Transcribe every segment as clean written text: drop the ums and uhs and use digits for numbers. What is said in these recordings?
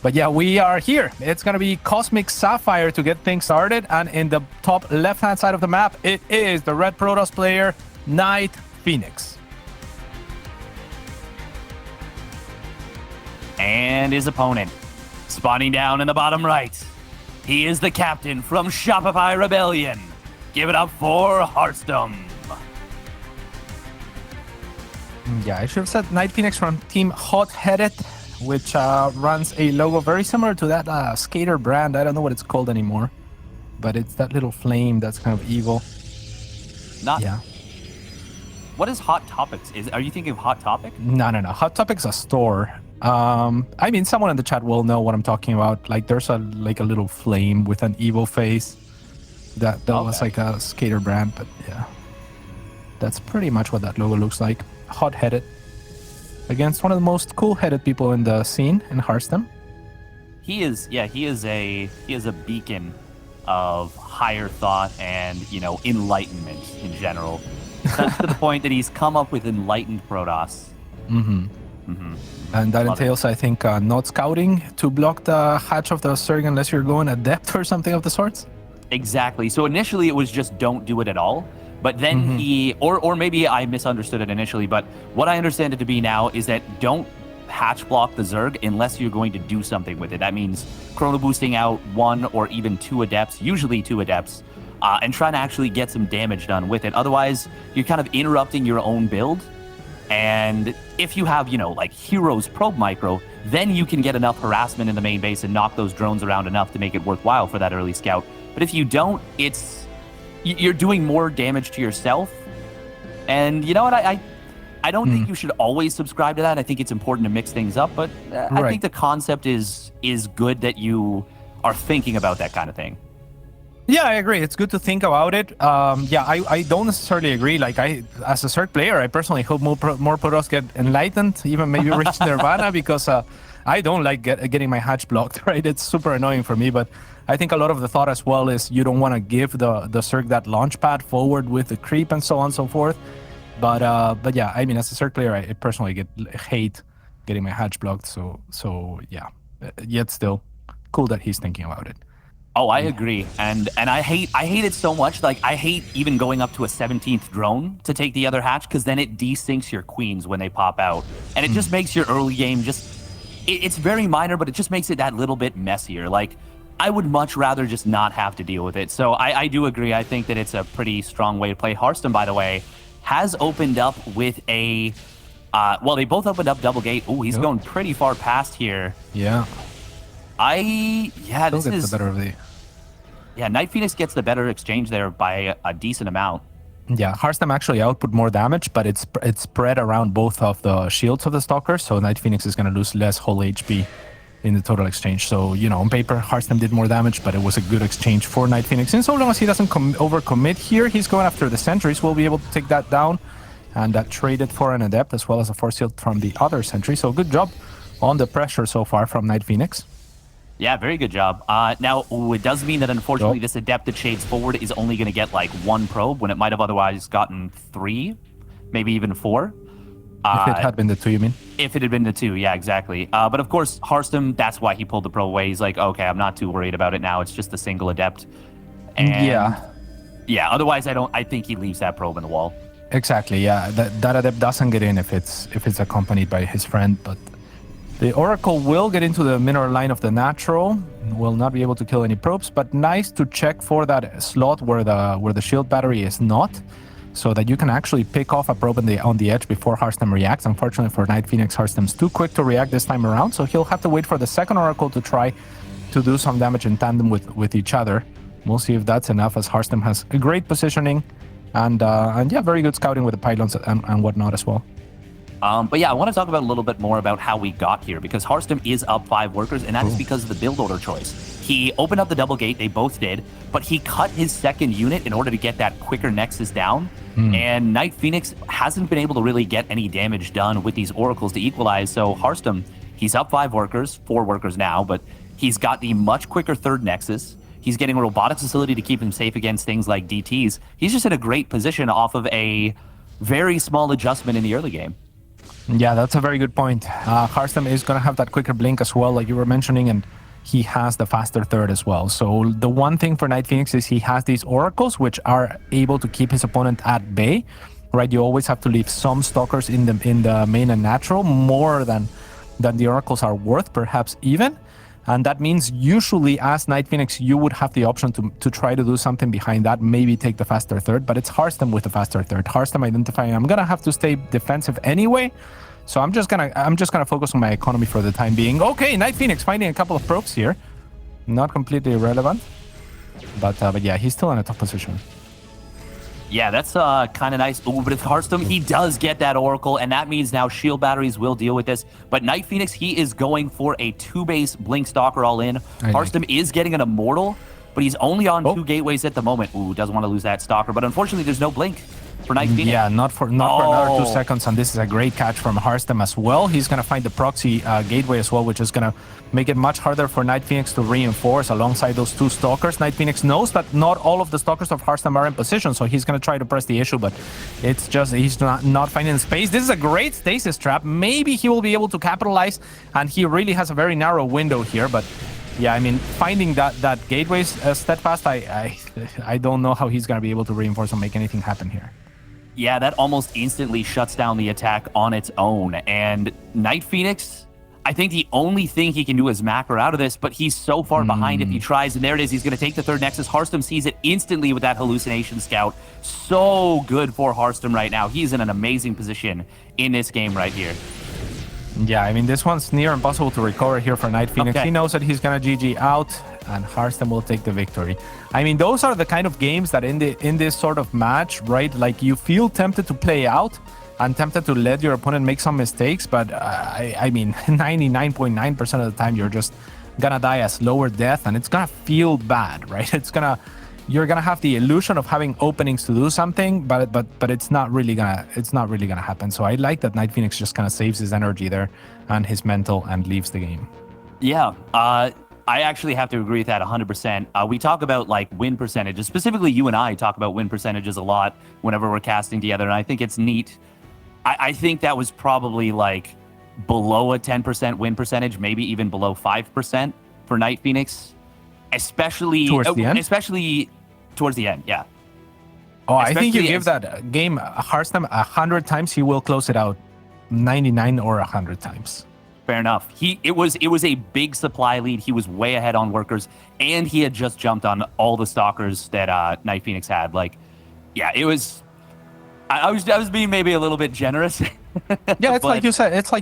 But yeah, we are here. It's going to be Cosmic Sapphire to get things started. And in the top left-hand side of the map, it is the Red Protoss player, NightPhoenix. And his opponent, spawning down in the bottom right. He is the captain from Shopify Rebellion. Give it up for Harstem. Yeah, I should have said NightPhoenix from Team Hot-Headed, which runs a logo very similar to that skater brand. I don't know what it's called anymore, but it's that little flame that's kind of evil. Yeah. What is Hot Topics? Are you thinking of Hot Topic? No. Hot Topic's a store. I mean, someone in the chat will know what I'm talking about. Like, there's a little flame with an evil face. That was like a skater brand, but yeah, that's pretty much what that logo looks like. Hot-headed against one of the most cool-headed people in the scene in Harstem. He is a beacon of higher thought and, enlightenment in general. That's to the point that he's come up with enlightened Protoss. And that entails, I think, not scouting to block the hatch of the Zerg unless you're going at depth or something of the sorts. Exactly. So initially it was just don't do it at all. But then he, or maybe I misunderstood it initially, but what I understand it to be now is that don't hatch block the Zerg unless you're going to do something with it. That means chrono boosting out 1 or even 2 adepts, usually 2 adepts, and trying to actually get some damage done with it. Otherwise, you're kind of interrupting your own build. And if you have, like Heroes Probe Micro, then you can get enough harassment in the main base and knock those drones around enough to make it worthwhile for that early scout. But if you don't, you're doing more damage to yourself. And you know what? I don't think you should always subscribe to that. I think it's important to mix things up. But I think the concept is good that you are thinking about that kind of thing. Yeah, I agree. It's good to think about it. I don't necessarily agree. Like, as a Zerg player, I personally hope more Protoss get enlightened, even maybe reach Nirvana, because I don't like getting my hatch blocked, right? It's super annoying for me, but I think a lot of the thought as well is you don't want to give the Zerg that launch pad forward with the creep and so on and so forth. But yeah, I mean, as a Zerg player, I personally hate getting my hatch blocked. So yeah, yet still cool that he's thinking about it. Oh, I agree, and I hate it so much. Like, I hate even going up to a 17th drone to take the other hatch, because then it desyncs your queens when they pop out, and it just makes your early game it's very minor, but it just makes it that little bit messier. Like, I would much rather just not have to deal with it. So I do agree. I think that it's a pretty strong way to play. Harstem, by the way, has opened up with a they both opened up double gate. Oh, he's going pretty far past here. Yeah. This is the better of the. Yeah, NightPhoenix gets the better exchange there by a decent amount. Yeah, Harstem actually output more damage, but it's spread around both of the shields of the Stalkers, so NightPhoenix is going to lose less whole HP in the total exchange. So, on paper, Harstem did more damage, but it was a good exchange for NightPhoenix. And so long as he doesn't overcommit here, he's going after the sentries. We'll be able to take that down, and that traded for an adept as well as a force shield from the other sentry. So good job on the pressure so far from NightPhoenix. Yeah, very good job. Now, it does mean that, unfortunately, this adept that shades forward is only going to get, like, 1 probe when it might have otherwise gotten 3, maybe even 4. If it had been the 2, you mean? If it had been the 2, yeah, exactly. But, of course, Harstem, that's why he pulled the probe away. He's like, okay, I'm not too worried about it now. It's just a single adept. And yeah, otherwise, I think he leaves that probe in the wall. Exactly, yeah. That adept doesn't get in if it's accompanied by his friend, but the Oracle will get into the mineral line of the natural, will not be able to kill any probes, but nice to check for that slot where the shield battery is not, so that you can actually pick off a probe on the edge before Harstem reacts. Unfortunately for NightPhoenix, Harstem's too quick to react this time around, so he'll have to wait for the second Oracle to try to do some damage in tandem with each other. We'll see if that's enough, as Harstem has a great positioning and yeah, very good scouting with the pylons and whatnot as well. But yeah, I want to talk about a little bit more about how we got here, because Harstem is up 5 workers, and that is because of the build order choice. He opened up the double gate, they both did, but he cut his second unit in order to get that quicker Nexus down, and NightPhoenix hasn't been able to really get any damage done with these Oracles to equalize. So Harstem, he's up 5 workers, 4 workers now, but he's got the much quicker third Nexus. He's getting a robotics facility to keep him safe against things like DTs. He's just in a great position off of a very small adjustment in the early game. Yeah, that's a very good point. Harstem is going to have that quicker blink as well, like you were mentioning, and he has the faster third as well. So the one thing for NightPhoenix is he has these oracles, which are able to keep his opponent at bay, right? You always have to leave some stalkers in the main and natural, more than the oracles are worth, perhaps even. And that means usually as NightPhoenix, you would have the option to try to do something behind that, maybe take the faster third, but it's Harstem with the faster third. Harstem identifying, I'm gonna have to stay defensive anyway, so I'm just gonna focus on my economy for the time being. Okay, NightPhoenix finding a couple of probes here, not completely irrelevant, but yeah, he's still in a tough position. Yeah, that's kind of nice. Ooh, but if Harstem, he does get that Oracle, and that means now shield batteries will deal with this. But NightPhoenix, he is going for a 2-base Blink Stalker all in. Harstem is getting an Immortal, but he's only on 2 gateways at the moment. Ooh, doesn't want to lose that Stalker, but unfortunately, there's no Blink for NightPhoenix. Yeah, not for another 2 seconds, and this is a great catch from Harstem as well. He's going to find the proxy gateway as well, which is going to make it much harder for NightPhoenix to reinforce alongside those 2 stalkers. NightPhoenix knows that not all of the stalkers of Harstem are in position, so he's going to try to press the issue, but it's just he's not finding space. This is a great stasis trap. Maybe he will be able to capitalize, and he really has a very narrow window here, but yeah, I mean, finding that gateway steadfast, I don't know how he's going to be able to reinforce and make anything happen here. Yeah, that almost instantly shuts down the attack on its own. And NightPhoenix, I think the only thing he can do is macro out of this, but he's so far behind if he tries. And there it is. He's going to take the 3rd Nexus. Harstem sees it instantly with that Hallucination Scout. So good for Harstem right now. He's in an amazing position in this game right here. Yeah, I mean, this one's near impossible to recover here for NightPhoenix. Okay. He knows that he's going to GG out, and Harstem will take the victory. I mean, those are the kind of games that in this sort of match, right, like you feel tempted to play out and tempted to let your opponent make some mistakes, but I mean, 99.9% of the time, you're just going to die a slower death, and it's going to feel bad, right? You're gonna have the illusion of having openings to do something, but it's not really gonna happen. So I like that NightPhoenix just kind of saves his energy there and his mental and leaves the game. Yeah, I actually have to agree with that 100%. We talk about like win percentages, specifically you and I talk about win percentages a lot whenever we're casting together, and I think it's neat. I think that was probably like below a 10% win percentage, maybe even below 5% for NightPhoenix, especially towards the end, yeah. Oh, I think you give that game Harstem 100 times, he will close it out 99 or 100 times. Fair enough. It was a big supply lead. He was way ahead on workers, and he had just jumped on all the stalkers that NightPhoenix had. Like, yeah, it was. I was being maybe a little bit generous. Yeah, it's like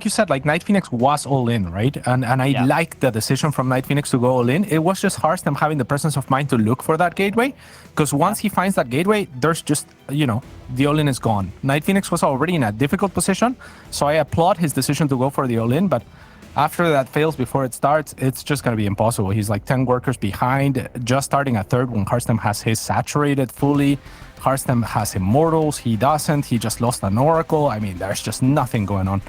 you said. Like NightPhoenix was all in, right? And I like the decision from NightPhoenix to go all in. It was just Harstem having the presence of mind to look for that gateway, because once he finds that gateway, there's just the all in is gone. NightPhoenix was already in a difficult position, so I applaud his decision to go for the all in. But after that fails before it starts, it's just going to be impossible. He's like 10 workers behind, just starting a third when Harstem has his saturated fully. Harstem has Immortals, he doesn't, he just lost an Oracle. I mean, there's just nothing going on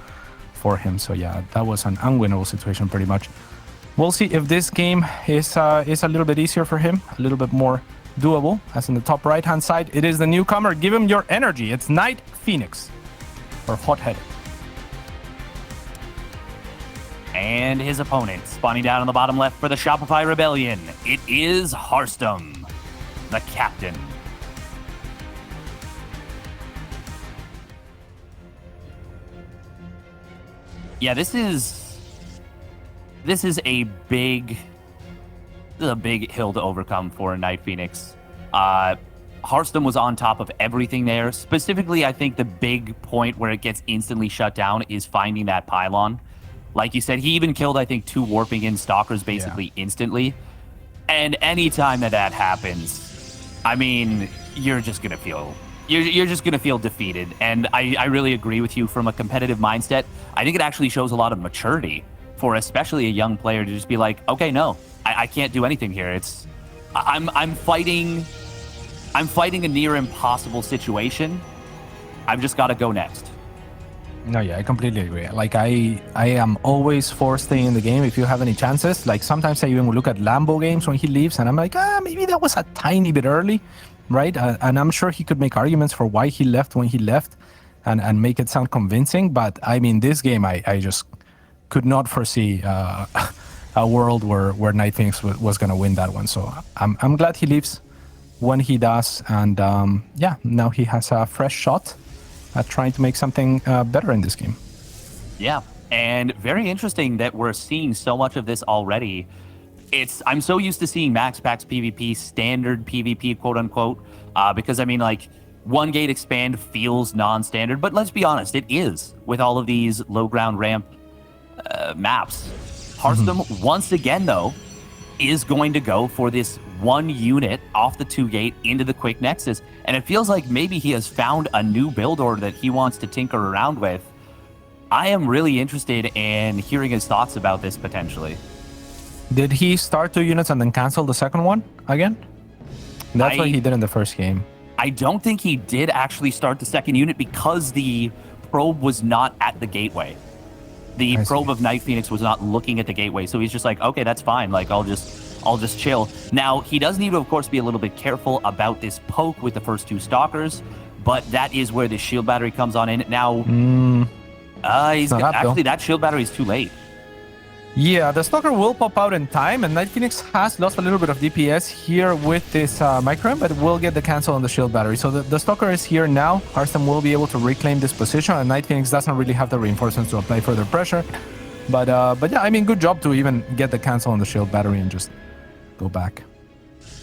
for him. So yeah, that was an unwinnable situation pretty much. We'll see if this game is a little bit easier for him, a little bit more doable. As in the top right-hand side, it is the newcomer. Give him your energy. It's NightPhoenix, or Hot-Headed. And his opponent, spawning down on the bottom left for the Shopify Rebellion. It is Harstem, the captain. Yeah, this is a big hill to overcome for NightPhoenix. Harstem was on top of everything there. Specifically, I think the big point where it gets instantly shut down is finding that pylon. Like you said, he even killed, I think, 2 warping in stalkers basically instantly. And anytime that happens, I mean, you're just gonna feel defeated. And I really agree with you from a competitive mindset. I think it actually shows a lot of maturity for especially a young player to just be like, okay, no, I can't do anything here. I'm fighting a near impossible situation. I've just got to go next. No, yeah, I completely agree. Like, I am always for staying in the game if you have any chances. Like, sometimes I even look at Lambo games when he leaves, and I'm like, maybe that was a tiny bit early, right? And I'm sure he could make arguments for why he left when he left. and make it sound convincing. But I mean, this game, I just could not foresee a world where NightPhoenix was going to win that one. So I'm glad he leaves when he does. And yeah, now he has a fresh shot at trying to make something better in this game. Yeah, and very interesting that we're seeing so much of this already. I'm so used to seeing max packs PvP, standard PvP, quote unquote, because I mean, like, one gate expand feels non-standard, but let's be honest, it is with all of these low ground ramp maps. Harstem, once again, though, is going to go for this one unit off the 2 gate into the quick nexus, and it feels like maybe he has found a new build order that he wants to tinker around with. I am really interested in hearing his thoughts about this potentially. Did he start 2 units and then cancel the second one again? That's what he did in the first game. I don't think he did actually start the second unit because the probe was not at the gateway. The probe of NightPhoenix was not looking at the gateway, so he's just like, okay, that's fine. Like, I'll just chill. Now, he does need to, of course, be a little bit careful about this poke with the first 2 stalkers, but that is where the shield battery comes on in. Now, actually, that shield battery is too late. Yeah, the Stalker will pop out in time, and NightPhoenix has lost a little bit of DPS here with this micro, but will get the cancel on the shield battery. So the Stalker is here now. Harstem will be able to reclaim this position, and NightPhoenix doesn't really have the reinforcements to apply further pressure. But yeah, I mean, good job to even get the cancel on the shield battery and just go back.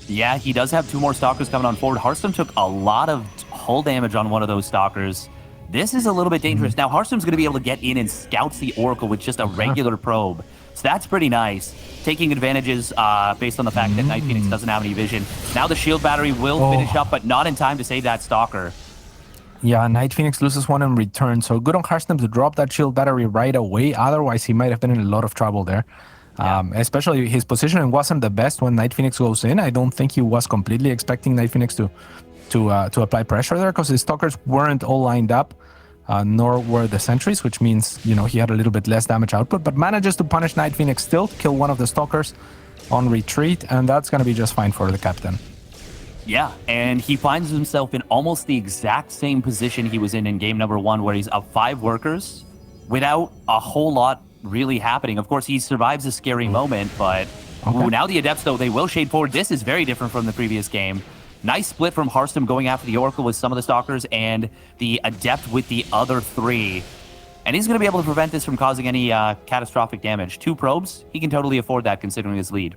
Yeah, he does have 2 more Stalkers coming on forward. Harstem took a lot of hull damage on one of those Stalkers. This is a little bit dangerous. Now, Harstem's going to be able to get in and scouts the Oracle with just a regular probe. So that's pretty nice. Taking advantages based on the fact that NightPhoenix doesn't have any vision. Now the shield battery will finish up, but not in time to save that Stalker. Yeah, NightPhoenix loses 1 in return. So good on Harstem to drop that shield battery right away. Otherwise, he might have been in a lot of trouble there. Yeah. Especially his positioning wasn't the best when NightPhoenix goes in. I don't think he was completely expecting NightPhoenix to apply pressure there because his Stalkers weren't all lined up. Nor were the sentries, which means, you know, he had a little bit less damage output, but manages to punish NightPhoenix still, kill one of the Stalkers on retreat, and that's going to be just fine for the captain. Yeah, and he finds himself in almost the exact same position he was in game number 1, where he's up 5 workers without a whole lot really happening. Of course, he survives a scary moment, but now the Adepts, though, they will shade forward. This is very different from the previous game. Nice split from Harstem going after the Oracle with some of the Stalkers and the Adept with the other 3. And he's going to be able to prevent this from causing any catastrophic damage. 2 probes, he can totally afford that considering his lead.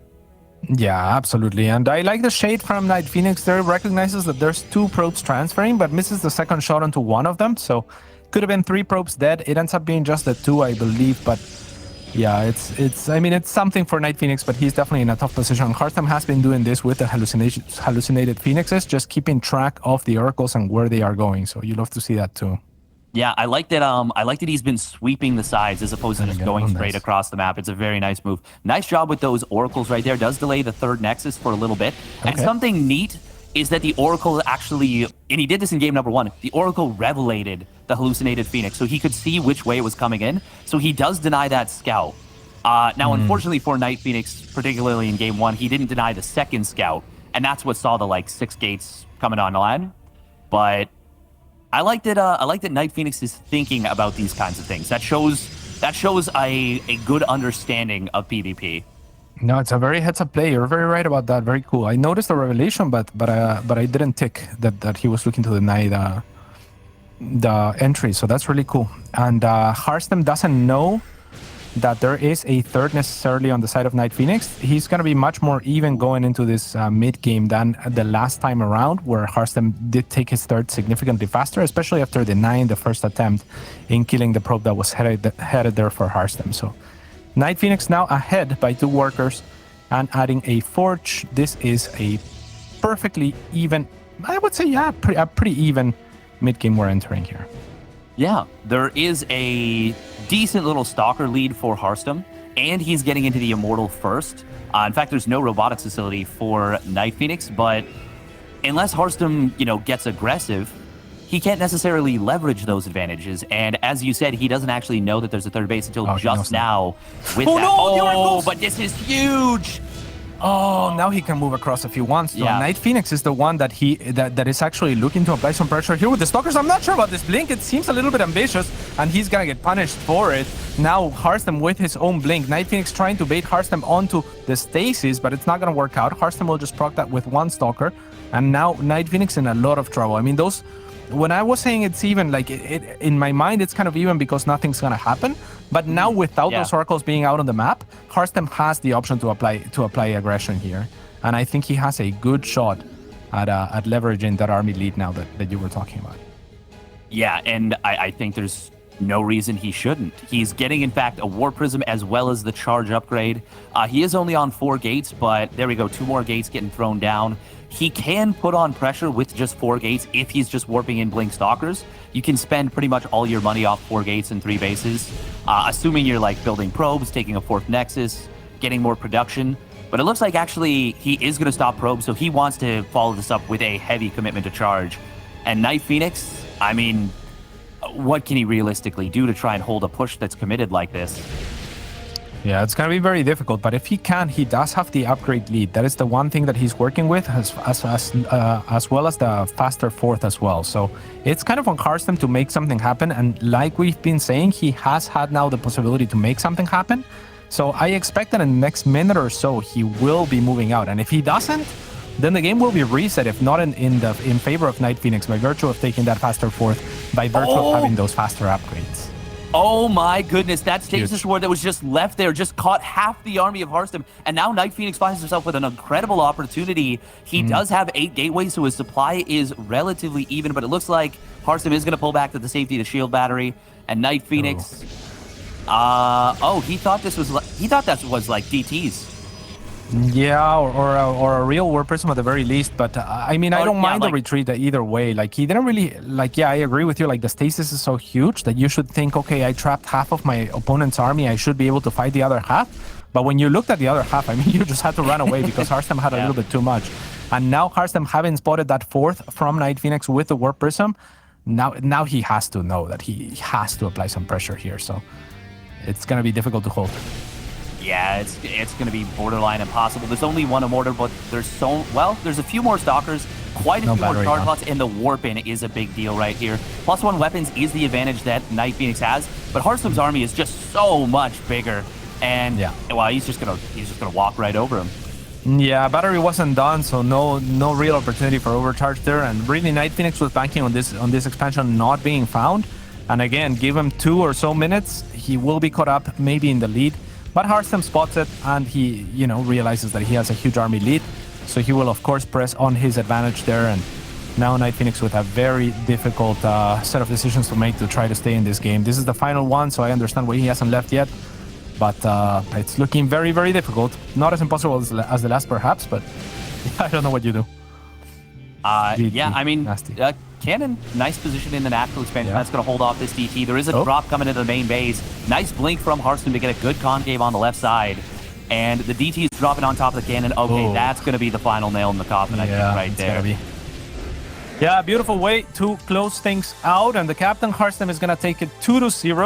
Yeah, absolutely. And I like the shade from NightPhoenix there. Recognizes that there's 2 probes transferring, but misses the second shot onto one of them. So could have been 3 probes dead. It ends up being just the 2, I believe. But yeah, it's something for NightPhoenix, but he's definitely in a tough position. Harstem has been doing this with the hallucinated Phoenixes, just keeping track of the Oracles and where they are going. So you love to see that too. Yeah, I like that. I like that he's been sweeping the sides as opposed to just going straight across the map. It's a very nice move. Nice job with those Oracles right there. Does delay the 3rd Nexus for a little bit. Okay. And something neat is that the Oracle actually, and he did this in game number 1, the Oracle revelated the hallucinated Phoenix, so he could see which way it was coming in. So he does deny that scout. Now, unfortunately for NightPhoenix, particularly in game 1, he didn't deny the 2nd scout, and that's what saw the 6 gates coming online. But I like that. I like that NightPhoenix is thinking about these kinds of things. That shows a good understanding of PvP. No, it's a very heads-up play. You're very right about that. Very cool. I noticed the revelation, but I didn't tick that he was looking to deny the entry. So that's really cool. And Harstem doesn't know that there is a 3rd necessarily on the side of NightPhoenix. He's going to be much more even going into this mid-game than the last time around, where Harstem did take his 3rd significantly faster, especially after denying the first attempt in killing the probe that was headed there for Harstem. So NightPhoenix now ahead by 2 workers and adding a Forge. This is a perfectly even, I would say, yeah, a pretty even mid-game we're entering here. Yeah, there is a decent little Stalker lead for Harstem, and he's getting into the Immortal first. In fact, there's no robotics facility for NightPhoenix, but unless Harstem, gets aggressive, he can't necessarily leverage those advantages. And as you said, he doesn't actually know that there's a 3rd base until just now. With but this is huge. Oh, now he can move across if he wants to. Yeah. NightPhoenix is the one that that is actually looking to apply some pressure here with the Stalkers. I'm not sure about this Blink. It seems a little bit ambitious, and he's gonna get punished for it. Now Harstem with his own Blink. NightPhoenix trying to bait Harstem onto the Stasis, but it's not gonna work out. Harstem will just proc that with one Stalker, and now NightPhoenix in a lot of trouble. I mean, those... When I was saying it's even, like, in my mind, it's kind of even because nothing's gonna happen. But now, without those oracles being out on the map, Harstem has the option to apply aggression here, and I think he has a good shot at leveraging that army lead now that you were talking about. Yeah, and I think there's no reason he shouldn't. He's getting, in fact, a War Prism as well as the charge upgrade. He is only on 4 gates, but there we go, 2 more gates getting thrown down. He can put on pressure with just 4 gates if he's just warping in Blink Stalkers. You can spend pretty much all your money off 4 gates and 3 bases, assuming you're like building probes, taking a 4th Nexus, getting more production. But it looks like actually he is going to stop probes, so he wants to follow this up with a heavy commitment to charge. And NightPhoenix, I mean, what can he realistically do to try and hold a push that's committed like this? Yeah, it's going to be very difficult, but if he can, he does have the upgrade lead. That is the one thing that he's working with, as well as the faster 4th as well. So it's kind of on Harstem to make something happen, and like we've been saying, he has had now the possibility to make something happen. So I expect that in the next minute or so, he will be moving out, and if he doesn't, then the game will be reset, if not in favor of NightPhoenix, by virtue of taking that faster 4th, by virtue of having those faster upgrades. Oh my goodness, that Stasis Ward that was just left there just caught half the army of Harstem, and now NightPhoenix finds himself with an incredible opportunity. He does have 8 gateways, so his supply is relatively even, but it looks like Harstem is going to pull back to the safety of the shield battery, and NightPhoenix... he thought that was like DTs. Yeah, or a real War Prism at the very least, but I mean, I don't mind the retreat either way. Like, he didn't really, like, yeah, I agree with you, like, the stasis is so huge that you should think, okay, I trapped half of my opponent's army, I should be able to fight the other half. But when you looked at the other half, I mean, you just had to run away because Harstem had a little bit too much. And now Harstem, having spotted that 4th from NightPhoenix with the War Prism, now he has to know that he has to apply some pressure here, so it's going to be difficult to hold. Yeah, it's going to be borderline impossible. There's only one Immortal, but there's a few more Stalkers, quite a few more charge plots, and the Warp-In is a big deal right here. +1 weapons is the advantage that NightPhoenix has, but Harstem's army is just so much bigger, and well, he's just gonna walk right over him. Yeah, battery wasn't done, so no real opportunity for overcharge there, and really NightPhoenix was banking on this expansion not being found. And again, give him 2 or so minutes, he will be caught up, maybe in the lead. But Harstem spots it, and he, realizes that he has a huge army lead. So he will, of course, press on his advantage there. And now NightPhoenix with a very difficult set of decisions to make to try to stay in this game. This is the final one, so I understand why he hasn't left yet. But it's looking very, very difficult. Not as impossible as the last, perhaps, but I don't know what you do. Yeah, I mean, Cannon, nice position in the natural expansion. That's going to hold off this DT. There is a drop coming into the main base. Nice blink from Harstem to get a good concave on the left side. And the DT is dropping on top of the cannon. Okay, that's going to be the final nail in the coffin, I think, right there. Yeah, beautiful way to close things out. And the captain, Harstem, is going to take it 2-0.